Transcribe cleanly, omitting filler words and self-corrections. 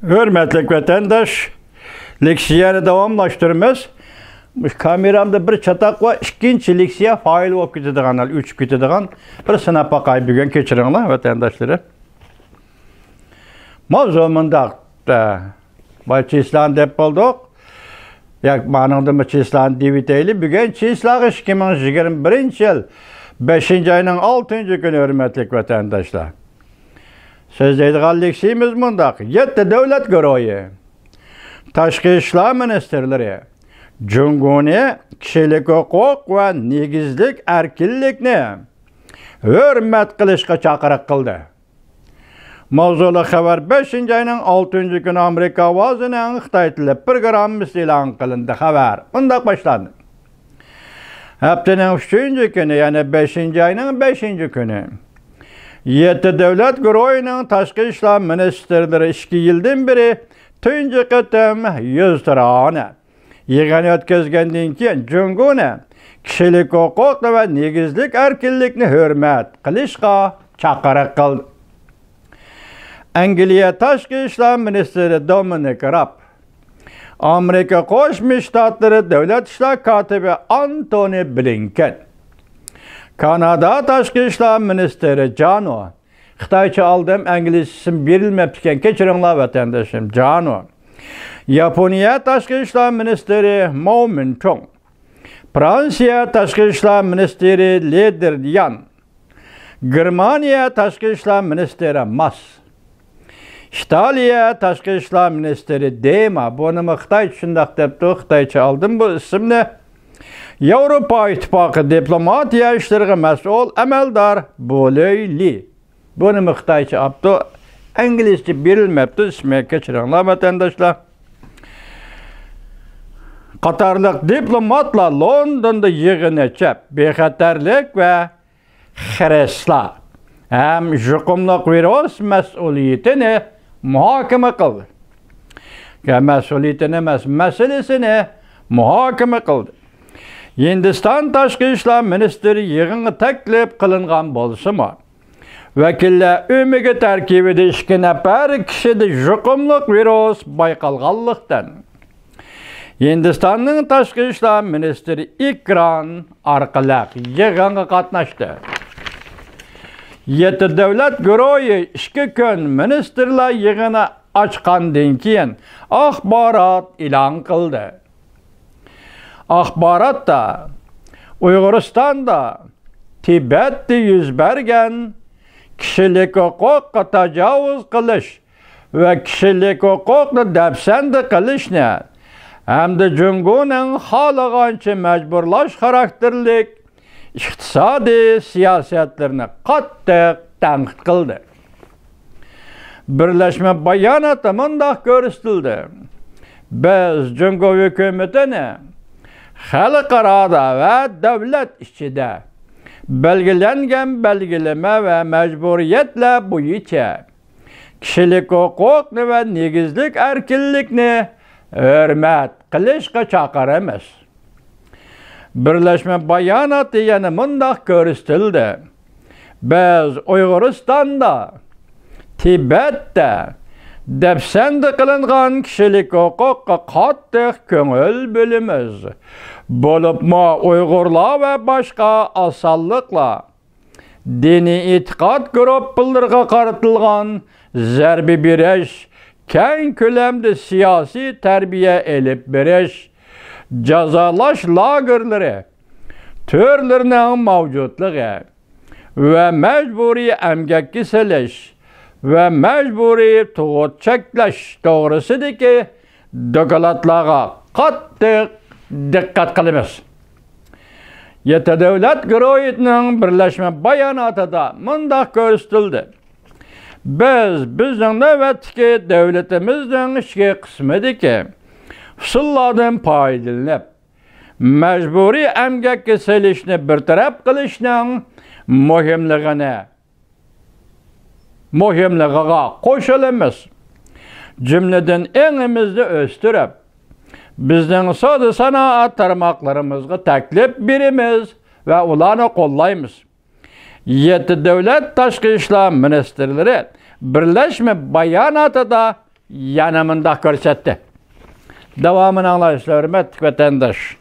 Hürmetli vatandaş, leksiyonu davamlaştırmamız. Kameramda bir çatak var, ikinci leksiya fail olup gitadigan, 3 gitadigan bir sınap bakay bugün keçiringlar vatandaşları. Mavzumunda Çislan dep bolduq. Yak manında Çislan diviteyli bugün Çislağı 2021 yıl 5. ayının 6. günü hürmetli vatandaşlar. Söz deydigan leksiyimiz mundaq. 7 devlet güroyu, Tashqi ishlar ministerleri, Cumhuriyet kishilik huquq va negizlik erkinlikni hurmat qilishga chaqiriq qildi. Mavzuli xabar 5. ayının 6. günü Amerika ovozining Xitoy tili programmasi e'lon qilindi. Xabar bundaq boshlandi. Haftaning 3. günü, yani 5. ayının 5. günü 7 devlet güroyunun Tashqi ishlar ministerleri 2 yıldan beri tunji qitim 100 tirani yig'in o'tkazgandan keyin Cumhuriyet kishilik huquq va negizlik erkinlikni hurmat qilishga chaqiriq qildi. Angliya Tashqi ishlar ministri Dominic Raab, Amerika Qo'shma Shtatlari davlat ishlar kotibi Antony Blinken, Kanada Tashqi ishlar ministri Jano, Xitoycha aldım, İngilizcesi berilmeptiken keçiringlar vatandaşım, Jano, Yaponiya Tashqi ishlar ministri Mao Mintung, Fransiya Tashqi ishlar ministri Le Drian, Germaniya Tashqi ishlar ministri Mas, İtaliya Tashqi ishlar ministri Dema, bunu Xitoy shundaq debdi, Xitoycha aldım bu ismni. Avrupa İttifaqı diplomatiya ishlariga mas'ul amaldor Bolayli. Bunu Xitoycha apti, İngilizce berilmepti, ismi keçiringlar vatandaşlar. Qatarlıq diplomatlar Londonda yig'in o'tkazib, bexatarlik va xiraslar ham yuqumli virus mas'uliyatini muhokama qildi. Mas'uliyatini emas, masalasini muhokama qildi. Hindiston Tashqi ishlar ministri yig'inga taklif qilingan bo'lsa-mu, vakillar umiga tarkibida 2 nafar kishida yuqumli virus bayqalganlikdan Hindistonning Tashqi ishlar ministri ekran orqali yig'inga qatnashdi. 7 davlat guruhi 2 kun ministerlar yig'ini ochgandan keyin axborot e'lon qildi. Axborotda Uyg'uristonda Tibetda yuz bergan kishilik huquqqa tajovuz qilish va kishilik huquqni dafsanda qilishni hamda Cumhuriyetning xohlagancha majburlash xarakterlik iqtisodiy siyosatlarni qattiq tanqid qildi. Birlashma bayonotda mundaq ko'rsatildi. Biz Cumhuriyet hukumatini xalqaroda va davlat ichida belgilangan belgilama va majburiyatlar bo'yicha kishilik huquqni va negizlik erkinlikni hurmat qilishga chaqiramiz. Birlashma bayonoti yana mundaq ko'rsatildi. Biz Uyg'uristonda, Tibetda dafsanda qilingan kishilik huquqqa qattiq ko'ngil bo'lamiz. Bo'libmi Uyg'urlar va boshqa osonliklar diniy e'tiqod guruhlariga qaratilgan zarba berish, keng ko'lamda siyosiy tarbiya elib berish, jazolash lagerlari turlarining mavjudligi va majburiy emgakka solish ve mecburi tug'ut cheklash to'g'risidagi dokladlarga qattiq diqqat qilamiz. 7 davlat guruhining birlashma bayonotida mundaq ko'rsatildi. Biz bizning navbatdagi davlatimizning ichki qismidagi usullardan foydalanib, majburiy emgakka solishni bartaraf qilishning muhimligiga qo'shilamiz. Cümleden engimizni o'stirib, bizning savdo sanoat tarmoqlarimizga taklif beramiz va ularni qo'llaymiz. 7 davlat tashqi ishlar ministrlari birlashma bayonotida yana mındaq görsetdi. Davamını anlayışlar, hürmetli vatandaş.